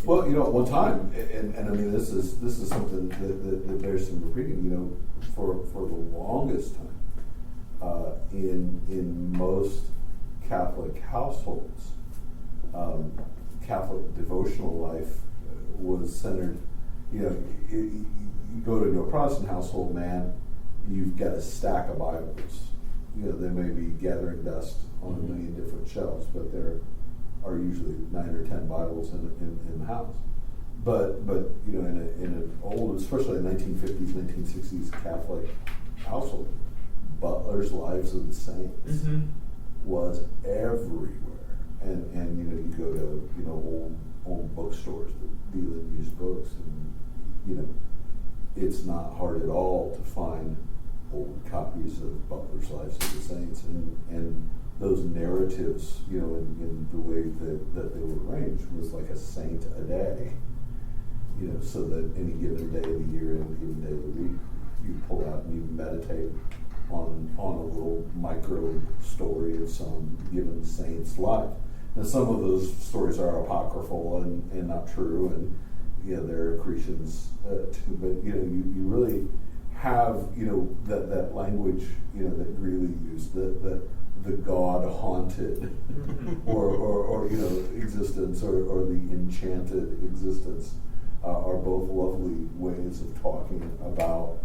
Well, at one time, and I mean, this is something that bears some repeating. For the longest time, in most Catholic households, Catholic devotional life was centered. You go to a Protestant household, man, you've got a stack of Bibles. They may be gathering dust on a million different shelves, but there are usually 9 or 10 Bibles in the house. But in an old, especially 1950s, 1960s Catholic household, Butler's Lives of the Saints was everywhere. And you go to old bookstores that deal in used books, and it's not hard at all to find old copies of Butler's Lives of the Saints, and those narratives, in the way that they were arranged, was like a saint a day. So that any given day of the year, any given day of the week, you pull out and you meditate on a little micro story of some given saint's life. Now, some of those stories are apocryphal and not true, and there are accretions too. But you really have that language that Greeley used, the God haunted or existence or the enchanted existence are both lovely ways of talking about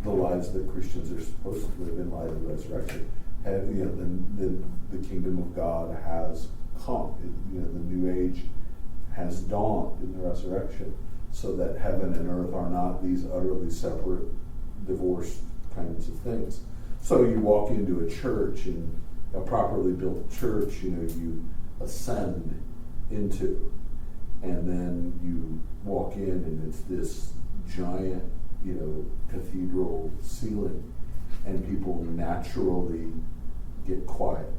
the lives that Christians are supposed to live in light of the resurrection. And, the kingdom of God has come. The new age has dawned in the resurrection, so that heaven and earth are not these utterly separate, divorced kinds of things. So you walk into a church, and a properly built church, you ascend into, and then you walk in, and it's this giant, cathedral ceiling, and people naturally get quiet.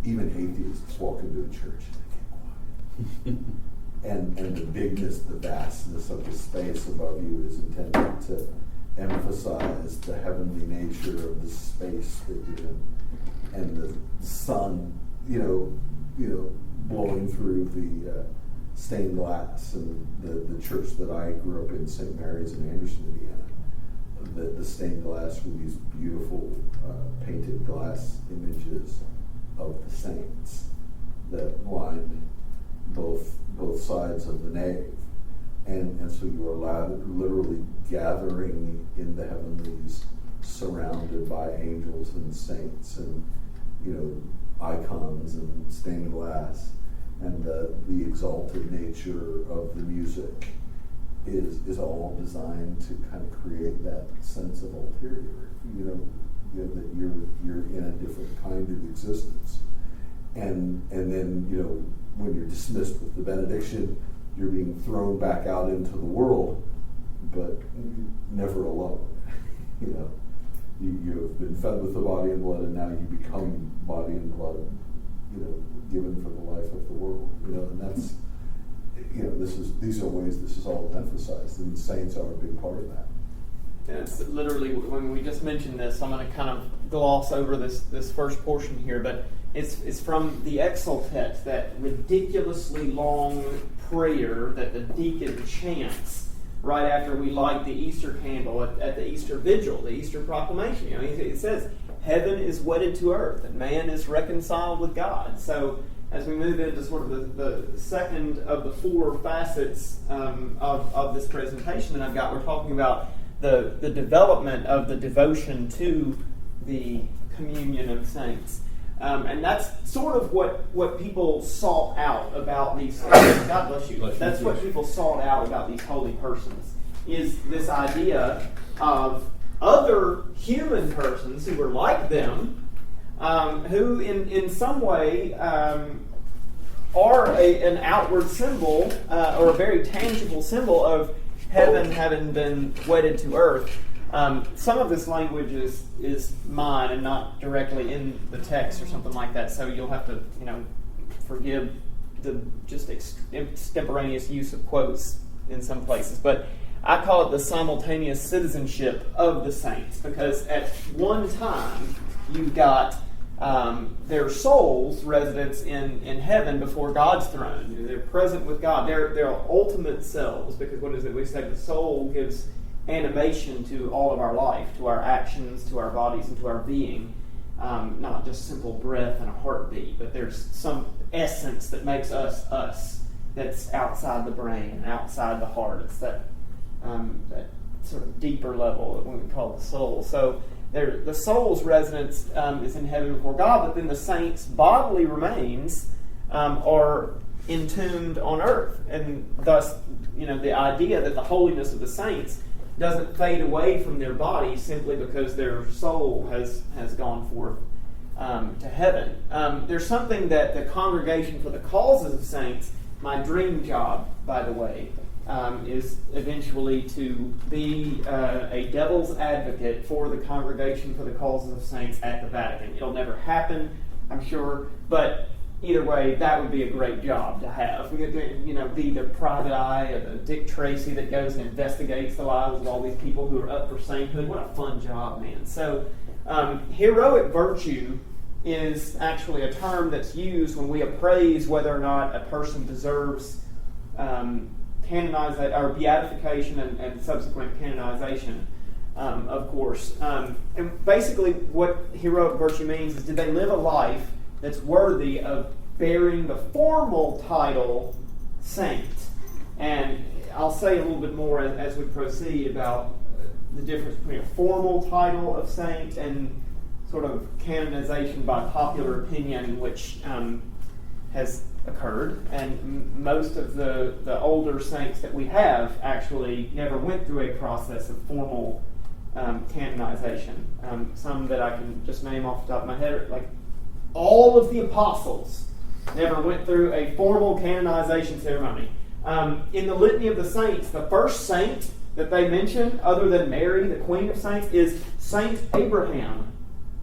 Even atheists walk into a church and they get quiet. and the bigness, the vastness of the space above you is intended to emphasize the heavenly nature of the space that you're in, and the sun, blowing through the stained glass. And the church that I grew up in, St. Mary's in Anderson, Indiana, the stained glass were these beautiful painted glass images of the saints that lined both sides of the nave. And so you are literally gathering in the heavenlies, surrounded by angels and saints and icons and stained glass, and the exalted nature of the music is all designed to kind of create that sense of ulterior, that you're in a different kind of existence, and then when you're dismissed with the benediction, you're being thrown back out into the world, but never alone. You have been fed with the body and blood, and now you become body and blood, given for the life of the world. And that's, these are ways this is all emphasized, and the saints are a big part of that. And it's literally, when we just mentioned this, I'm going to kind of gloss over this first portion here, but it's from the Exultet, that ridiculously long prayer that the deacon chants right after we light the Easter candle at the Easter Vigil, the Easter proclamation. It says, "Heaven is wedded to earth, and man is reconciled with God." So as we move into sort of the second of the four facets of this presentation that I've got, we're talking about the development of the devotion to the communion of saints. And that's sort of what people sought out about these. God bless you. That's what people sought out about these holy persons, is this idea of other human persons who were like them, who in some way are an outward symbol or a very tangible symbol of heaven having been wedded to earth. Some of this language is mine and not directly in the text or something like that, so you'll have to forgive the just extemporaneous use of quotes in some places. But I call it the simultaneous citizenship of the saints, because at one time you've got their souls residence in heaven before God's throne. They're present with God. They're ultimate selves, because what is it we say? The soul gives animation to all of our life, to our actions, to our bodies, and to our being. Not just simple breath and a heartbeat, but there's some essence that makes us us, that's outside the brain and outside the heart. It's that sort of deeper level that we call the soul. So the soul's residence is in heaven before God, but then the saints' bodily remains are entombed on earth, and thus, the idea that the holiness of the saints doesn't fade away from their body simply because their soul has gone forth to heaven. There's something that the Congregation for the Causes of Saints, my dream job, by the way, is eventually to be a devil's advocate for the Congregation for the Causes of Saints at the Vatican. It'll never happen, I'm sure, but either way, that would be a great job to have. We get to, be the private eye of the Dick Tracy that goes and investigates the lives of all these people who are up for sainthood. What a fun job, man. So, heroic virtue is actually a term that's used when we appraise whether or not a person deserves canonization or beatification and subsequent canonization, of course. And basically, what heroic virtue means is, did they live a life that's worthy of bearing the formal title saint? And I'll say a little bit more as we proceed about the difference between a formal title of saint and sort of canonization by popular opinion, which has occurred. And most of the older saints that we have actually never went through a process of formal canonization. Some that I can just name off the top of my head are like all of the apostles never went through a formal canonization ceremony. In the Litany of the Saints, the first saint that they mention, other than Mary, the Queen of Saints, is Saint Abraham.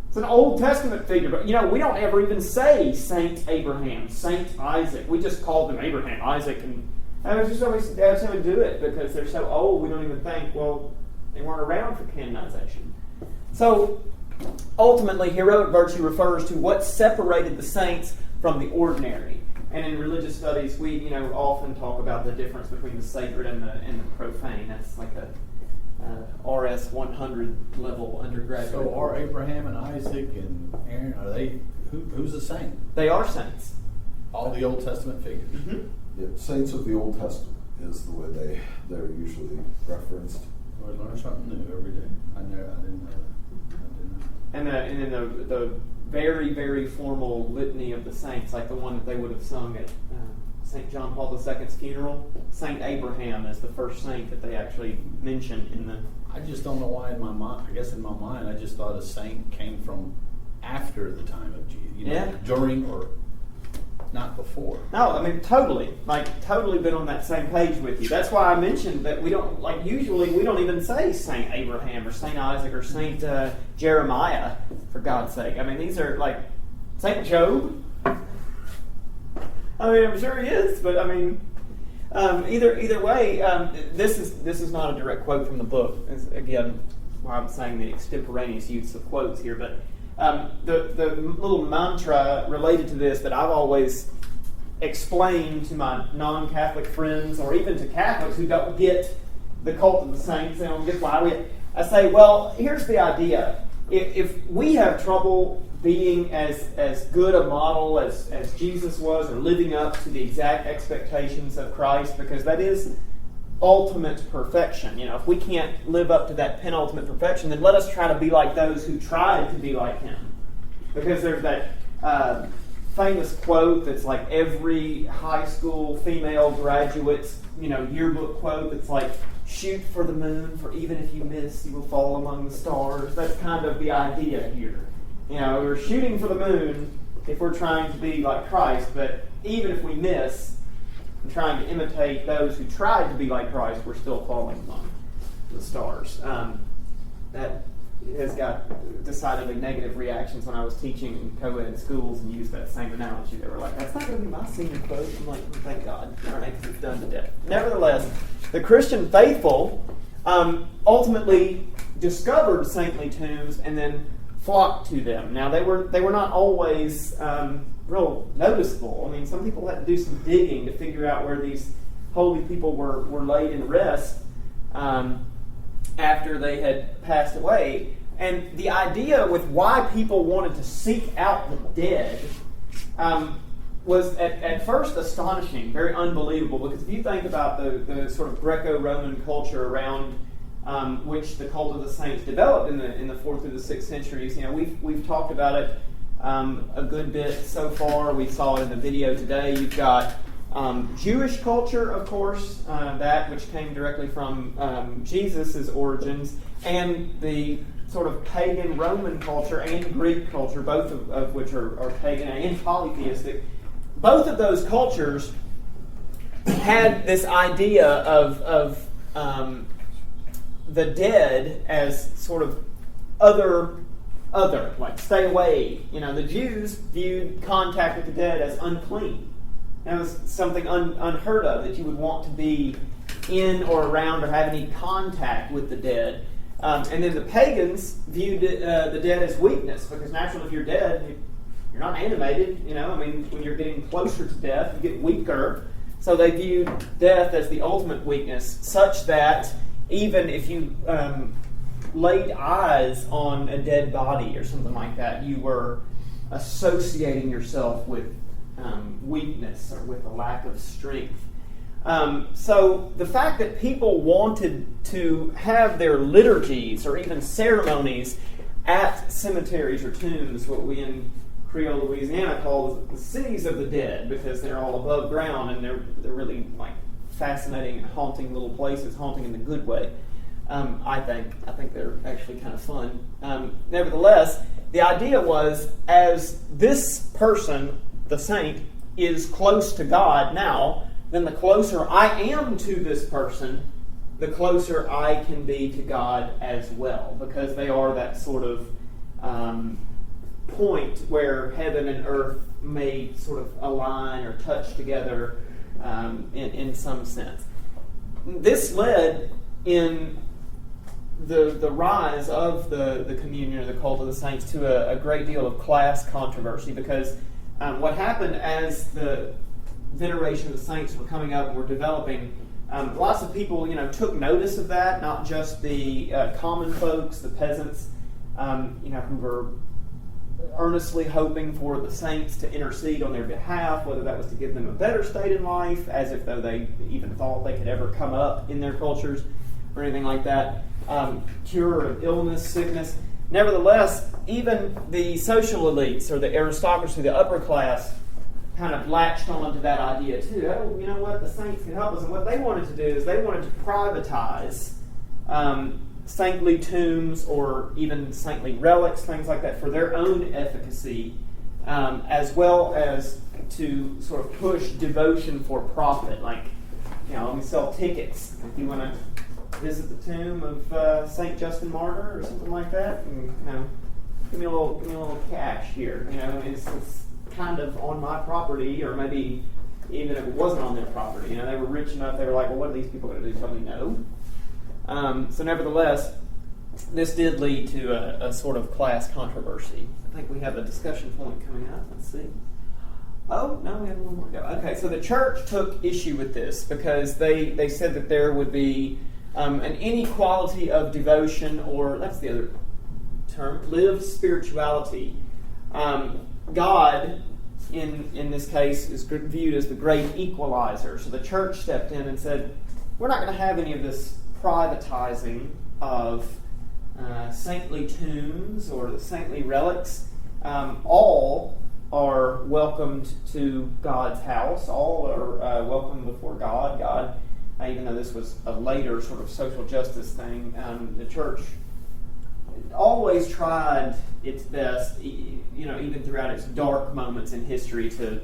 It's an Old Testament figure, but we don't ever even say Saint Abraham, Saint Isaac. We just called them Abraham, Isaac, and I just always do it because they're so old. We don't even think, well, they weren't around for canonization. So ultimately, heroic virtue refers to what separated the saints from the ordinary. And in religious studies, we often talk about the difference between the sacred and the profane. That's like a RS 100 level undergraduate. So are Abraham and Isaac and Aaron, are they, who's a saint? They are saints. All the Old Testament figures. Mm-hmm. Yeah, saints of the Old Testament is the way they're usually referenced. I learn something new every day. I didn't know that. And then the very, very formal litany of the saints, like the one that they would have sung at St. John Paul II's funeral, St. Abraham is the first saint that they actually mention in the... I just don't know why in my mind, I guess in my mind, I just thought a saint came from after the time of Jesus. During or not before. No, I mean, totally been on that same page with you. That's why I mentioned that we don't, usually we don't even say St. Abraham or St. Isaac or St. Jeremiah, for God's sake. I mean, these are like St. Job. I mean, I'm sure he is, but I mean, either way, this is not a direct quote from the book. It's, again, why I'm saying the extemporaneous use of quotes here, but the little mantra related to this that I've always explained to my non-Catholic friends, or even to Catholics who don't get the cult of the saints, they don't get why I say, well, here's the idea. If we have trouble being as good a model as Jesus was, or living up to the exact expectations of Christ, because that is ultimate perfection. If we can't live up to that penultimate perfection, then let us try to be like those who tried to be like him. Because there's that famous quote that's like every high school female graduate's yearbook quote that's like, shoot for the moon, for even if you miss, you will fall among the stars. That's kind of the idea here. We're shooting for the moon if we're trying to be like Christ, but even if we miss and trying to imitate those who tried to be like Christ, we're still falling among the stars. That has got decidedly negative reactions when I was teaching in co-ed schools and used that same analogy. They were like, that's not going to be my senior quote. I'm like, thank God. All right, because it's done to death. Nevertheless, the Christian faithful ultimately discovered saintly tombs and then flocked to them. Now, they were not always real noticeable. I mean, some people had to do some digging to figure out where these holy people were laid in rest after they had passed away. And the idea with why people wanted to seek out the dead was at first astonishing, very unbelievable, because if you think about the sort of Greco-Roman culture around which the cult of the saints developed in the 4th through the 6th centuries, we've talked about it a good bit so far. We saw it in the video today. You've got Jewish culture, of course, that which came directly from Jesus' origins, and the sort of pagan Roman culture and Greek culture, both of which are pagan and polytheistic. Both of those cultures had this idea of the dead as sort of other, like stay away. The Jews viewed contact with the dead as unclean. That was something unheard of, that you would want to be in or around or have any contact with the dead. And then the pagans viewed the dead as weakness, because naturally, if you're dead, you're not animated. When you're getting closer to death, you get weaker. So they viewed death as the ultimate weakness, such that even if you laid eyes on a dead body or something like that, you were associating yourself with weakness or with a lack of strength. So the fact that people wanted to have their liturgies or even ceremonies at cemeteries or tombs, what we in Creole, Louisiana call the cities of the dead, because they're all above ground and they're really like fascinating and haunting little places, haunting in the good way. I think they're actually kind of fun. Nevertheless, the idea was, as this person, the saint, is close to God now, then the closer I am to this person, the closer I can be to God as well, because they are that sort of point where heaven and earth may sort of align or touch together in some sense. This led in the rise of the communion or the cult of the saints to a great deal of class controversy, because what happened as the veneration of the saints were coming up and were developing, lots of people took notice of that, not just the common folks, the peasants, who were earnestly hoping for the saints to intercede on their behalf, whether that was to give them a better state in life, as if though they even thought they could ever come up in their cultures or anything like that, cure of illness, sickness. Nevertheless, even the social elites or the aristocracy, the upper class, kind of latched on to that idea too. Oh, you know what? The saints can help us. And what they wanted to do is they wanted to privatize saintly tombs or even saintly relics, things like that, for their own efficacy, as well as to sort of push devotion for profit. Like, let me sell tickets. If you want to visit the tomb of Saint Justin Martyr or something like that, and, give me a little cash here. It's kind of on my property, or maybe even if it wasn't on their property. They were rich enough, they were like, well, what are these people going to do? Tell me no. So nevertheless, this did lead to a sort of class controversy. I think we have a discussion point coming up. Let's see. Oh, no, we have one more to go. Okay, so the church took issue with this because they said that there would be an inequality of devotion, or that's the other term, lived spirituality. God, in this case, is viewed as the great equalizer. So the church stepped in and said, we're not going to have any of this privatizing of saintly tombs or the saintly relics. All are welcomed to God's house. All are welcome before God. God, even though this was a later sort of social justice thing, the church always tried its best, even throughout its dark moments in history, to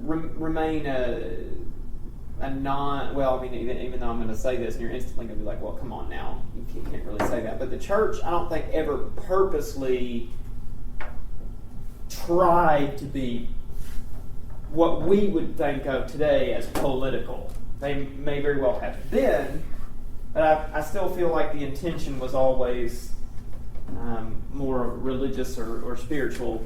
remain a non, well, even though I'm going to say this, and you're instantly going to be like, well, come on now, you can't really say that. But the church, I don't think, ever purposely tried to be what we would think of today as political. They may very well have been, but I still feel like the intention was always more religious or spiritual.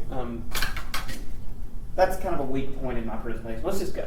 That's kind of a weak point in my presentation. Let's just go.